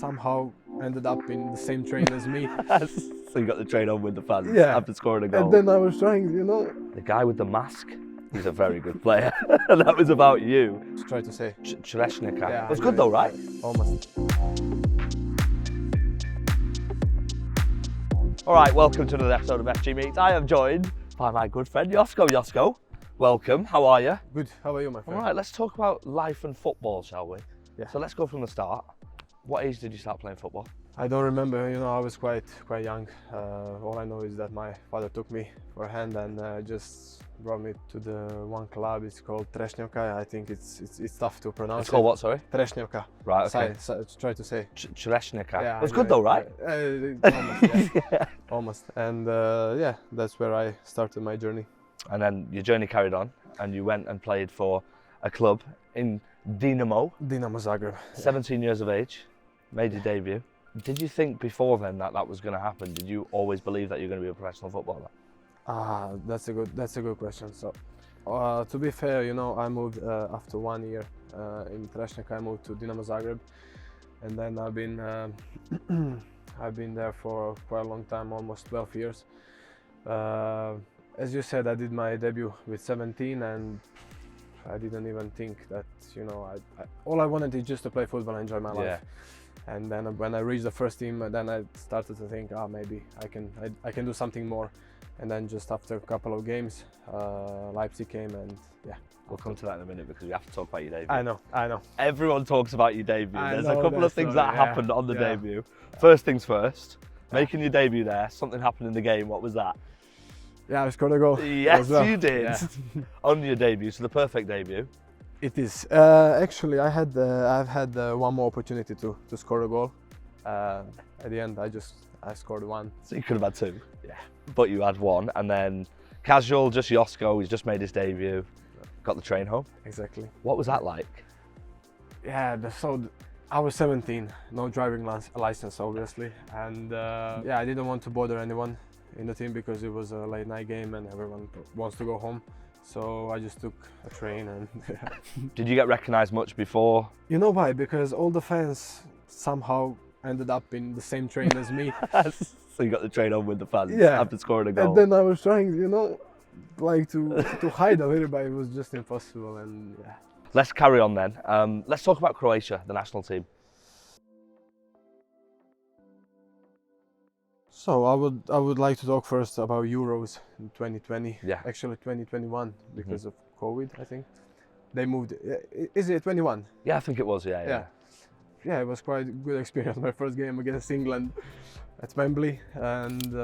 somehow ended up in the same train as me. So you got the train on with the fans after scoring a goal. And then I was trying, The guy with the mask, he's a very good player. And that was about you. to try to say. Chereshnika. Yeah, It was good though, right? Almost. All right, welcome to another episode of FG Meets. I am joined by my good friend Josko. Josko, welcome. How are you? Good. How are you, my friend? All right, let's talk about life and football, shall we? Yeah. So let's go from the start. What age did you start playing football? I don't remember. I was quite young. All I know is that my father took me for a hand and just brought me to the one club. It's called Trešnjevka. I think it's tough to pronounce. It's called what? Sorry. Trešnjevka. Right. Okay. Try to say. Chereshnika. Yeah, It was good though, right? Almost. Yeah. Yeah. Almost. And that's where I started my journey. And then your journey carried on, and you went and played for a club in Dinamo. Dinamo Zagreb. 17 years of age, made your debut. Did you think before then that was going to happen? Did you always believe that you're going to be a professional footballer? That's a good question. So, to be fair, I moved after 1 year in Trešnjevka. I moved to Dinamo Zagreb, and then I've been I've been there for quite a long time, almost 12 years. As you said, I did my debut with 17, and I didn't even think that all I wanted is just to play football and enjoy my life. And then when I reached the first team, then I started to think, maybe I can do something more. And then just after a couple of games, Leipzig came, and We'll come to that in a minute because we have to talk about your debut. I know. Everyone talks about your debut. There's a couple of things that happened on the debut. First things first, making your debut there, something happened in the game. What was that? Yeah, I scored a goal. Yes, as well. you did. Yeah. On your debut, so the perfect debut. It is. Actually, I've had one more opportunity to score a goal. At the end, I scored one. So you could have had two. Yeah. But you had one, and then casual, just Josko. He's just made his debut. Got the train home. Exactly. What was that like? Yeah. I was 17, no driving license, obviously, and I didn't want to bother anyone in the team because it was a late night game and everyone wants to go home. So I just took a train and. Did you get recognised much before? You know why? Because all the fans somehow ended up in the same train as me. So you got the train on with the fans after scoring a goal. And then I was trying, to hide a little, but it was just impossible. And yeah. Let's carry on then. Let's talk about Croatia, the national team. So I would like to talk first about Euros in 2020. Yeah. Actually 2021 because of COVID, I think. They moved. Is it 21? Yeah, I think it was. Yeah. Yeah, it was quite a good experience. My first game against England at Wembley, and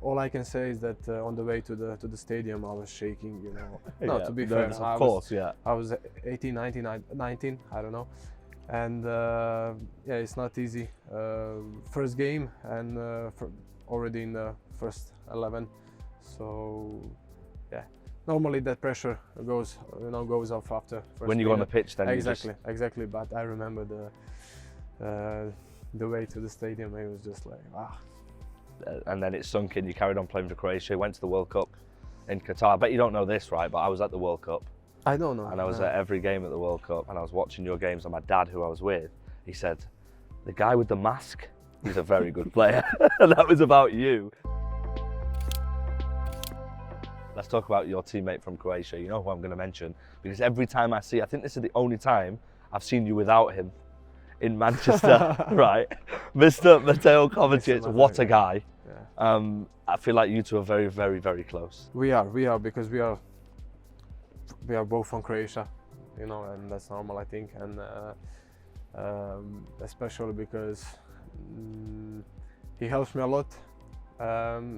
all I can say is that on the way to the stadium, I was shaking. No, to be fair, of course. I was 18, 19, I don't know. And it's not easy. First game and already in the first 11. So normally that pressure goes off after first when you go on the pitch, then exactly. But I remember the way to the stadium. It was just like And then it sunk in. You carried on playing for Croatia. Went to the World Cup in Qatar. I bet you don't know this, right? But I was at the World Cup. I don't know. And I was at every game at the World Cup, and I was watching your games, and my dad, who I was with, he said, the guy with the mask, he's a very good player. And that was about you. Let's talk about your teammate from Croatia. You know who I'm going to mention, because every time I think this is the only time I've seen you without him in Manchester, right? Mr. Mateo Kovacic, what a guy. Yeah. I feel like you two are very, very, very close. We are because we are both from Croatia, and that's normal, I think, and especially because he helps me a lot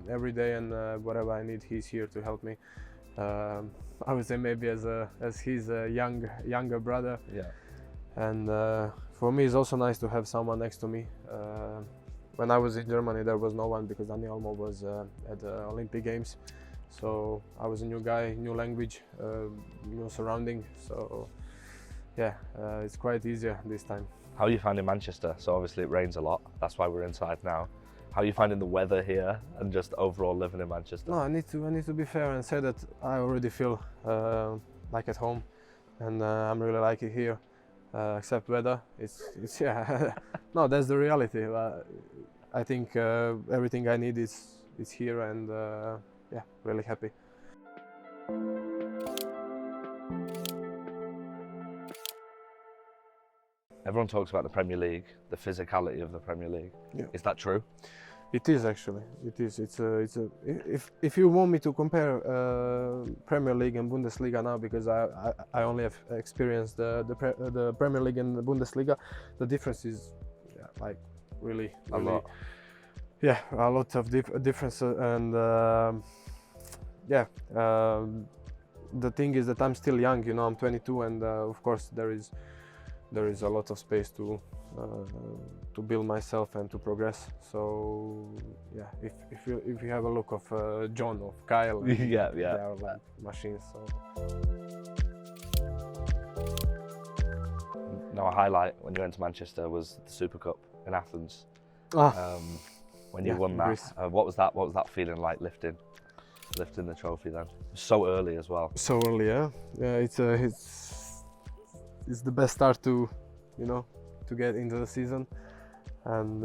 every day, and whatever I need, he's here to help me. I would say maybe as his younger brother. Yeah. And for me, it's also nice to have someone next to me. When I was in Germany, there was no one because Dani Olmo was at the Olympic Games. So I was a new guy, new language, new surrounding. So it's quite easier this time. How are you finding Manchester? So obviously it rains a lot. That's why we're inside now. How are you finding the weather here and just overall living in Manchester? No, I need to be fair and say that I already feel like at home, and I'm really like it here. except weather. It's yeah. No, that's the reality. I think everything I need is here, and yeah, really happy. Everyone talks about the Premier League, the physicality of the Premier League. Yeah. Is that true? It is actually. It is. If you want me to compare Premier League and Bundesliga now, because I only have experienced the Premier League and the Bundesliga, the difference is like really A lot. Yeah, a lot of difference, and yeah. The thing is that I'm still young. You know, I'm 22, and of course there is a lot of space to build myself and to progress. So yeah, if you have a look of John, of Kyle, Yeah. they are like machines. So. Now, a highlight when you went to Manchester was the Super Cup in Athens. When you won that, what was that feeling like, lifting the trophy then? So early as well. So early, yeah. Yeah, it's the best start to get into the season, and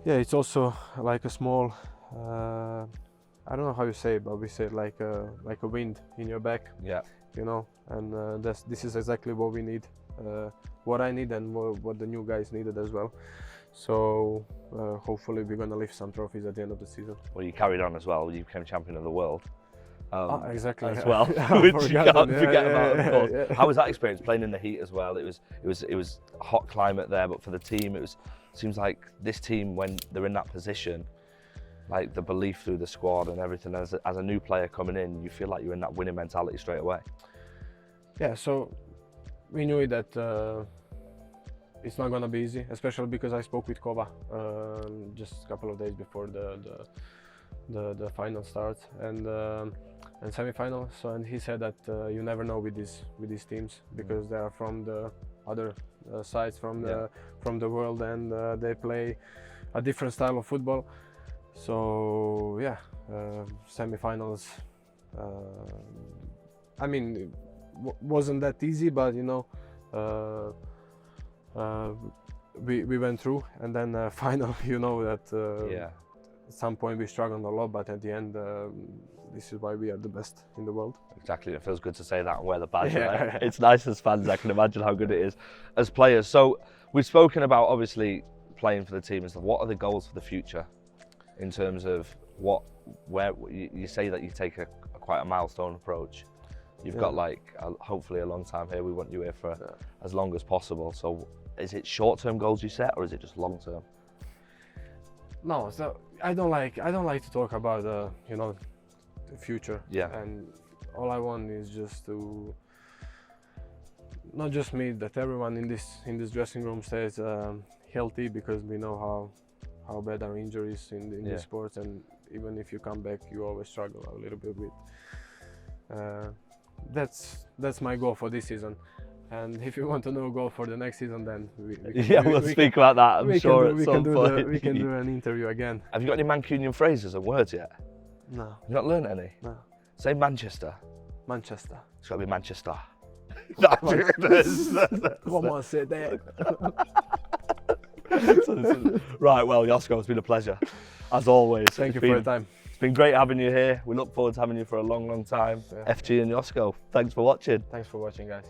yeah, it's also like a small I don't know how you say it, but we say it like a wind in your back. Yeah. You know, and this is exactly what we need, what I need, and what the new guys needed as well. So hopefully we're gonna lift some trophies at the end of the season. Well, you carried on as well. You became champion of the world. Exactly. As well, which you can't forget about, of course. Yeah. How was that experience, playing in the heat as well? It was a hot climate there, but for the team, it seems like this team, when they're in that position, like the belief through the squad and everything, as a new player coming in, you feel like you're in that winning mentality straight away. Yeah. So we knew that it's not gonna be easy, especially because I spoke with Kova just a couple of days before the final starts and semi-final. So, and he said that you never know with these teams, because they are from the other sides from the world, and they play a different style of football. So yeah, semi-finals. I mean, it wasn't that easy, but you know, we went through, and then final. You know that. Yeah. At some point we struggled a lot, but at the end, this is why we are the best in the world. Exactly, it feels good to say that and wear the badge. Yeah. Right? It's nice as fans, I can imagine how good it is as players. So we've spoken about obviously playing for the team and stuff. What are the goals for the future in terms of where you say that you take quite a milestone approach? You've got like hopefully a long time here. We want you here for as long as possible. So is it short-term goals you set, or is it just long-term? No, so I don't like to talk about the future. Yeah. And all I want is just to, not just me, that everyone in this dressing room stays healthy, because we know how bad our injuries in these sports, and even if you come back, you always struggle a little bit with. That's my goal for this season. And if you want to know goal for the next season, then we'll speak about that. I'm sure at some point. We can do an interview again. Have you got any Mancunian phrases and words yet? No. You've not learned any? No. Say Manchester. Manchester. It's got to be Manchester. One more, say that. Right, well, Josko, it's been a pleasure, as always. Thank you for your time. It's been great having you here. We look forward to having you for a long, long time. Yeah. FG and Josko, thanks for watching. Thanks for watching, guys.